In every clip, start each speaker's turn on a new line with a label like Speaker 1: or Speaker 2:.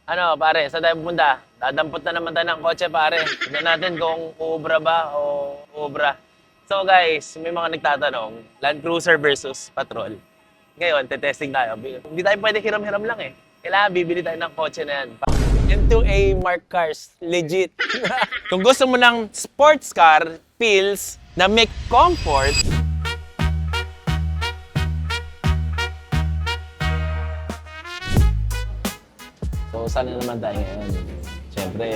Speaker 1: Ano, pare, saan tayo pupunta? Dadampot na naman tayo ng kotse, pare. Tignan natin kung uubra ba o uubra. So guys, may mga nagtatanong, Land Cruiser versus Patrol. Ngayon, testing tayo. Hindi tayo pwede hiram-hiram lang eh. Kailangan bibili tayo ng kotse na yan. M2A Mark Cars, legit. Kung gusto mo ng sports car, feels na may comfort, so, saan na naman tayo ngayon? Siyempre,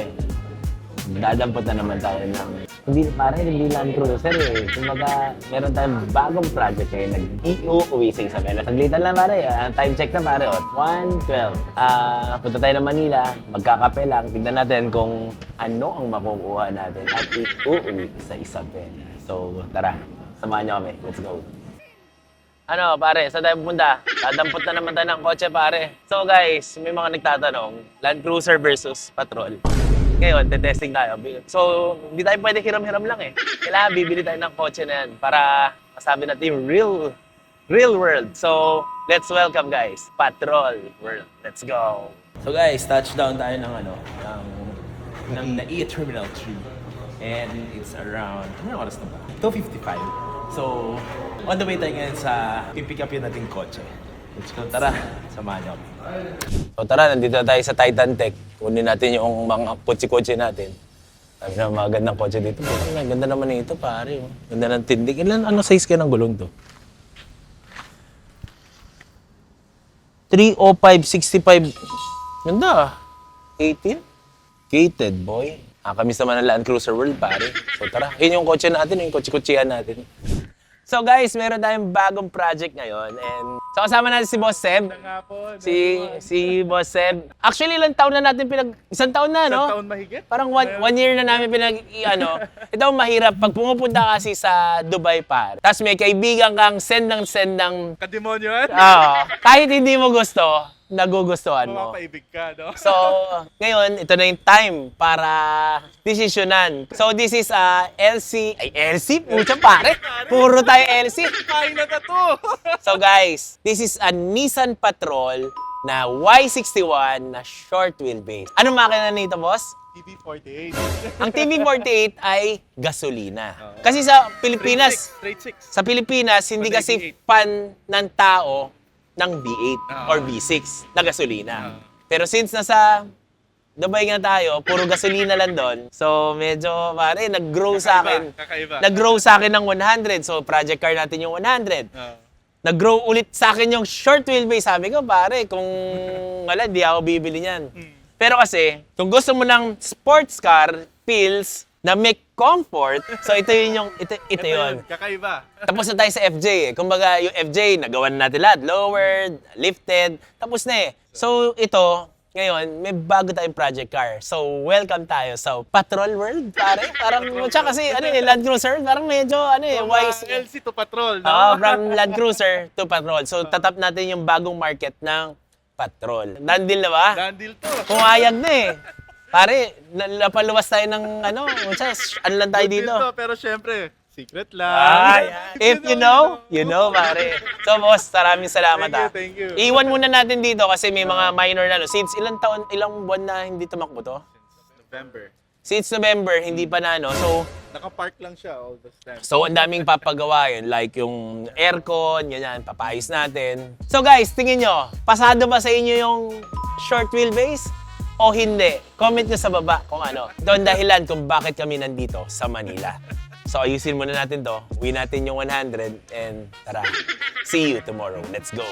Speaker 1: dadampot na naman tayo ng... Hindi Land Cruiser eh. Kumbaga, meron tayong bagong project ngayon. Nag-iuwi sa Isabela. Saglitan lang pare. Time check na pare. 1:12. Punta tayo ng Manila. Magkakape lang. Tignan natin kung ano ang makukuha natin at iuwi sa Isabela. So, tara. Samahan niyo kami. Let's go. Ano, pare, saan tayo pupunta? Dadampot na naman tayo ng kotse, pare. So guys, may mga nagtatanong, Land Cruiser versus Patrol. Ngayon, testing tayo. So, hindi tayo pwede hiram-hiram lang eh. Kailangan bibili tayo ng kotse na yan para masabi natin real world. So, let's welcome guys, Patrol World. Let's go. So guys, touchdown tayo ng NAIA Terminal 3. And it's around, ano oras na ba? 2:55. So, on the way tayo ngayon sa pipick up yun nating kotse. Let's go, tara. Samahan niyo kami. So tara, nandito na tayo sa Titan Tech. Kunin natin yung mga kotse-kotse natin. Sabi na mga gandang kotse dito. Ang ganda naman ito, pare. Ganda ng tindig. Ano size kaya ng gulong to? 305/65. Ganda. 18? Gated, boy. Kami naman ng Land Cruiser World, pare. So tara, yun yung kotse natin, yung kotse-kotsehan natin. So guys, meron tayong bagong project ngayon. And so kasama natin si Boss Seb. Si Boss Seb. Actually, ilang taon na natin isang taon na, no?
Speaker 2: Isang taon mahigit?
Speaker 1: Parang one year na namin Ito ang mahirap pag pumupunta kasi sa Dubai, par. Tapos may kaibigan kang send ng...
Speaker 2: Kademonyo yan?
Speaker 1: Kahit hindi mo gusto, nagugustuhan mo.
Speaker 2: Mapapaibig ka, no?
Speaker 1: So, ngayon, ito na yung time para desisyonan. So, this is LC. Ay, LC? Pucha, pare. Puro tayo LC.
Speaker 2: Kain na to!
Speaker 1: So, guys, this is a Nissan Patrol na Y61 na short wheelbase. Anong makina nito, boss?
Speaker 2: TV48.
Speaker 1: Ang TV48 ay gasolina. Kasi sa Pilipinas,
Speaker 2: Straight 6.
Speaker 1: sa Pilipinas, hindi kasi fan ng tao ng V8 or V6 na gasolina. Pero since nasa Dubai nga tayo, puro gasolina lang doon. So medyo pare, nag-grow sa akin.
Speaker 2: Kakaiba.
Speaker 1: Nag-grow sa akin ng 100. So project car natin yung 100. Nag-grow ulit sa akin yung short wheelbase. Sabi ko, pare, kung wala, di ako bibili niyan. Pero kasi, kung gusto mo ng sports car, feels na may comfort, so ito yun.
Speaker 2: Kakaiba.
Speaker 1: Tapos na tayo sa FJ eh. Kumbaga, yung FJ, nagawa na natin lahat. Lowered, lifted, tapos na eh. So, ito, ngayon, may bago tayong project car. So, welcome tayo sa Patrol World, pare. Parang, tsaka kasi, Land Cruiser, parang medyo, wise.
Speaker 2: LC to Patrol, no?
Speaker 1: From Land Cruiser to Patrol. So, tatap natin yung bagong market ng Patrol. Done deal na ba?
Speaker 2: Done deal to.
Speaker 1: Pumayag na eh. Pare, napaluwas tayo ng ano lang tayo dito.
Speaker 2: Deal to, pero syempre, secret lang.
Speaker 1: If you know, pare. So boss, maraming salamat.
Speaker 2: Thank you.
Speaker 1: Iwan muna natin dito kasi may mga minor na since ilang buwan na hindi tumakbo to?
Speaker 2: November.
Speaker 1: Since November, hindi pa na So,
Speaker 2: Naka-park lang siya all this time.
Speaker 1: so ang daming papagawain like yung aircon, ganyan, papayos natin. So guys, tingin nyo, pasado ba sa inyo yung short wheelbase? O hindi? Comment nyo sa baba kung ano. Ito ang dahilan kung bakit kami nandito sa Manila. So ayusin muna natin to. Uwi natin yung 100 and tara, see you tomorrow. Let's go!